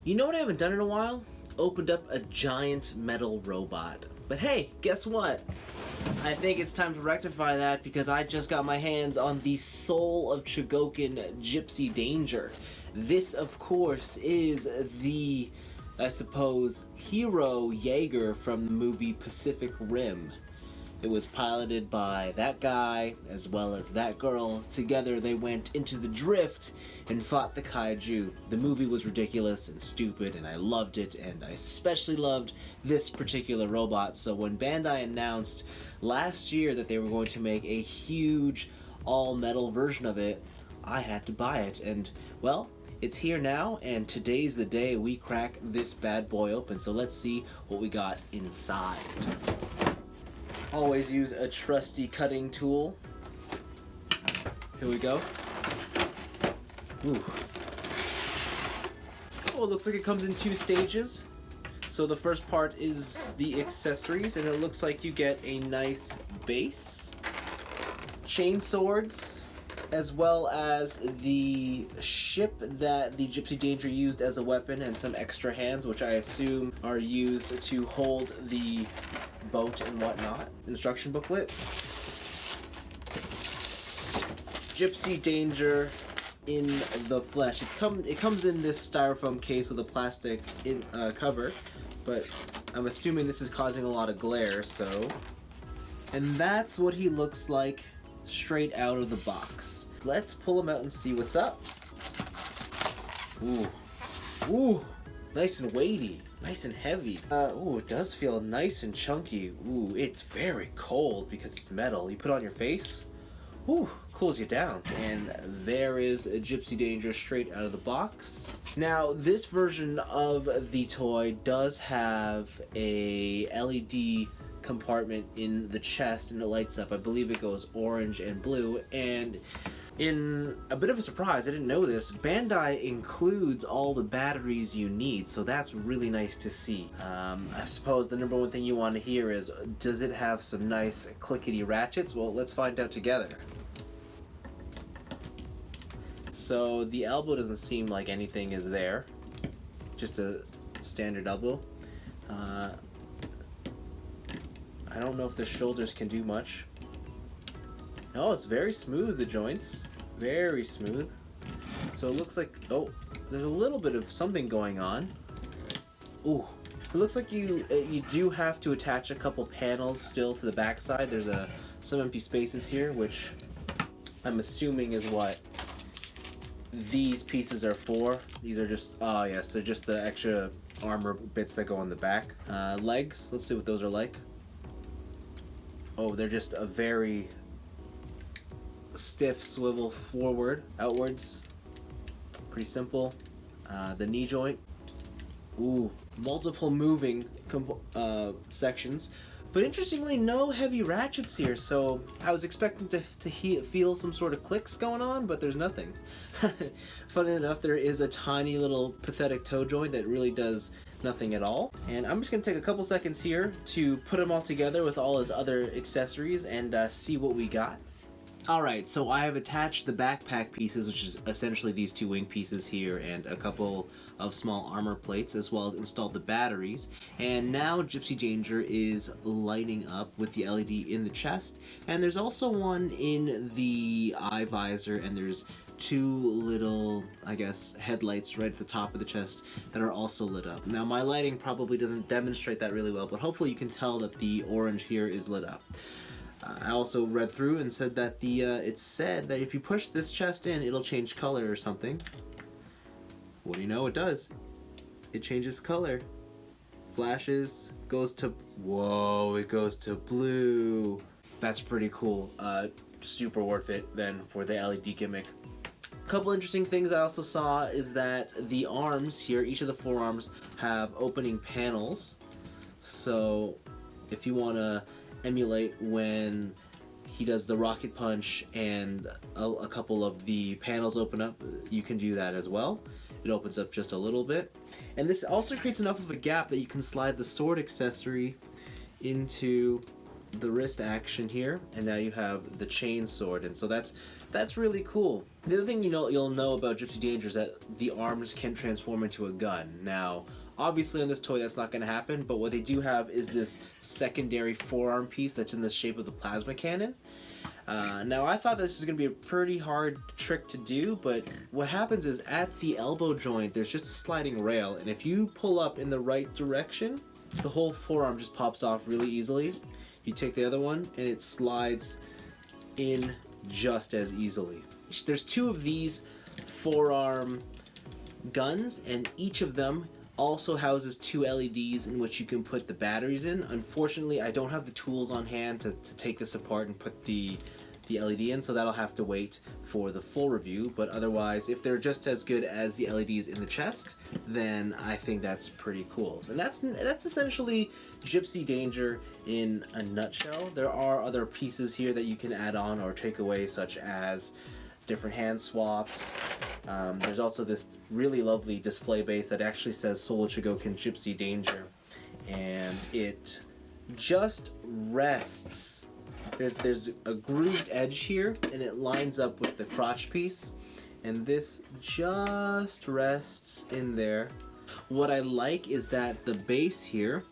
You know what I haven't done in a while? Opened up a giant metal robot. But hey, guess what? I think it's time to rectify that because I just got my hands on the soul of Chogokin, Gipsy Danger. This, of course, is the, I suppose, hero Jaeger from the movie Pacific Rim. It was piloted by that guy as well as that girl. Together they went into the drift and fought the kaiju. The movie was ridiculous and stupid and I loved it, and I especially loved this particular robot. So when Bandai announced last year that they were going to make a huge all-metal version of it, I had to buy it, and well, it's here now, and today's the day we crack this bad boy open. So let's see what we got inside. Always use a trusty cutting tool. Here we go. Ooh. Oh, it looks like it comes in 2 stages. So the first part is the accessories, and it looks like you get a nice base, chain swords, as well as the ship that the Gipsy Danger used as a weapon, and some extra hands, which I assume are used to hold the boat and whatnot. Instruction booklet. Gipsy Danger in the flesh. It comes in this styrofoam case with a plastic cover, but I'm assuming this is causing a lot of glare, so... And that's what he looks like straight out of the box. Let's pull him out and see what's up. Ooh. Ooh! Nice and weighty. Nice and heavy. Ooh, it does feel nice and chunky. Ooh, it's very cold because it's metal. You put it on your face, ooh, cools you down. And there is a Gipsy Danger straight out of the box. Now, this version of the toy does have a LED compartment in the chest, and it lights up. I believe it goes orange and blue, and in a bit of a surprise, I didn't know this, Bandai includes all the batteries you need, so that's really nice to see. I suppose the number one thing you want to hear is, does it have some nice clickety ratchets? Well, let's find out together. So the elbow doesn't seem like anything is there, just a standard elbow. I don't know if the shoulders can do much. Oh, it's very smooth, the joints. Very smooth. So it looks like, oh, there's a little bit of something going on. Ooh, it looks like you do have to attach a couple panels still to the backside. There's some empty spaces here, which I'm assuming is what these pieces are for. These are just, oh yes, they're just the extra armor bits that go on the back. Legs, let's see what those are like. Oh, they're just a very stiff swivel forward, outwards. Pretty simple. The knee joint. Ooh, multiple moving sections. But interestingly, no heavy ratchets here, so I was expecting to feel some sort of clicks going on, but there's nothing. Funny enough, there is a tiny little pathetic toe joint that really does nothing at all. And I'm just going to take a couple seconds here to put them all together with all his other accessories and see what we got. Alright, so I have attached the backpack pieces, which is essentially these 2 wing pieces here and a couple of small armor plates, as well as installed the batteries. And now Gipsy Danger is lighting up with the LED in the chest, and there's also one in the eye visor, and there's 2 little, I guess, headlights right at the top of the chest that are also lit up. Now my lighting probably doesn't demonstrate that really well, but hopefully you can tell that the orange here is lit up. I also read through and said that it said that if you push this chest in, it'll change color or something. What do you know? It does. It changes color. Flashes, goes to, whoa, it goes to blue. That's pretty cool. Super worth it then for the LED gimmick. A couple interesting things I also saw is that the arms here, each of the 4 arms, have opening panels. So if you want to emulate when he does the rocket punch and a couple of the panels open up, you can do that as well. It opens up just a little bit. And this also creates enough of a gap that you can slide the sword accessory into the wrist action here, and now you have the chain sword, and so that's That's really cool. The other thing you'll know about Gypsy Danger is that the arms can transform into a gun. Now, obviously on this toy that's not going to happen, but what they do have is this secondary forearm piece that's in the shape of the plasma cannon. Now I thought this was going to be a pretty hard trick to do, but what happens is at the elbow joint there's just a sliding rail, and if you pull up in the right direction, the whole forearm just pops off really easily. You take the other one and it slides in just as easily. There's 2 of these forearm guns, and each of them also houses 2 LEDs in which you can put the batteries in. Unfortunately, I don't have the tools on hand to take this apart and put the LED in, so that'll have to wait for the full review. But otherwise, if they're just as good as the LEDs in the chest, then I think that's pretty cool. And that's essentially Gypsy Danger in a nutshell. There are other pieces here that you can add on or take away, such as different hand swaps. There's also this really lovely display base that actually says Solo Chogokin Gypsy Danger, and it just rests. There's a grooved edge here, and it lines up with the crotch piece, and this just rests in there. What I like is that the base here,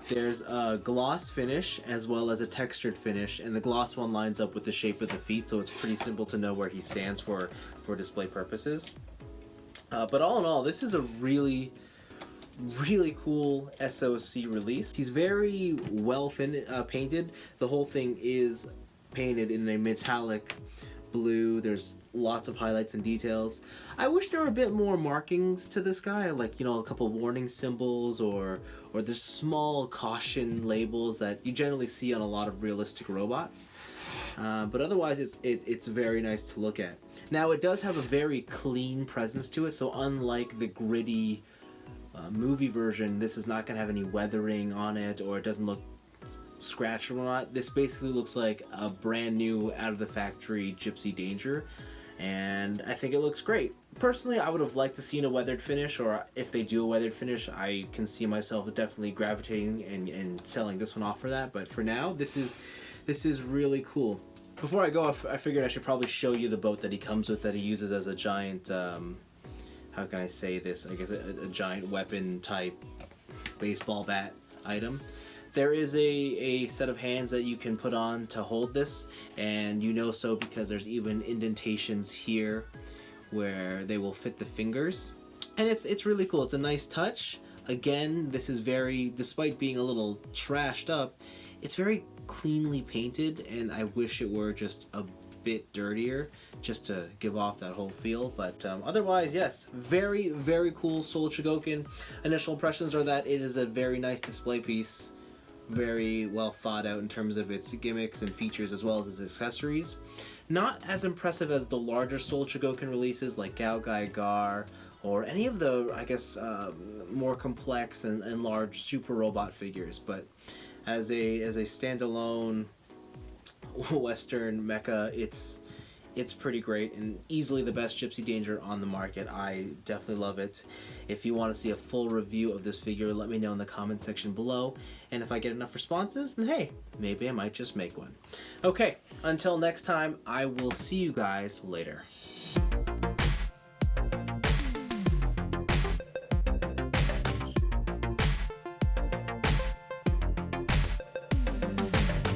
there's a gloss finish as well as a textured finish, and the gloss one lines up with the shape of the feet, so it's pretty simple to know where he stands for display purposes. But all in all, this is a really cool SOC release. He's very well painted. The whole thing is painted in a metallic blue. There's lots of highlights and details. I wish there were a bit more markings to this guy, like, a couple warning symbols or the small caution labels that you generally see on a lot of realistic robots. But otherwise, it's very nice to look at. Now, it does have a very clean presence to it, so unlike the gritty movie version, this is not going to have any weathering on it, or it doesn't look scratched or not. This basically looks like a brand new, out of the factory Gypsy Danger, and I think it looks great. Personally, I would have liked to see a weathered finish, or if they do a weathered finish, I can see myself definitely gravitating and selling this one off for that. But for now, this is really cool. Before I go, I figured I should probably show you the boat that he comes with, that he uses as a giant, how can I say this? I guess a giant weapon type baseball bat item. There is a set of hands that you can put on to hold this, and so because there's even indentations here where they will fit the fingers. And it's really cool. It's a nice touch. Again, this is despite being a little trashed up, it's very cleanly painted, and I wish it were just a bit dirtier just to give off that whole feel. But otherwise, yes, very cool Solo Chogokin. Initial impressions are that it is a very nice display piece, very well thought out in terms of its gimmicks and features as well as its accessories. Not as impressive as the larger Solo Chogokin releases like Gao Gai Gar, or any of the, I guess, more complex and large super robot figures, but as a standalone Western mecha, it's pretty great and easily the best Gypsy Danger on the market. I definitely love it. If you want to see a full review of this figure, let me know in the comment section below, and if I get enough responses, then hey, maybe I might just make one. Okay, until next time, I will see you guys later.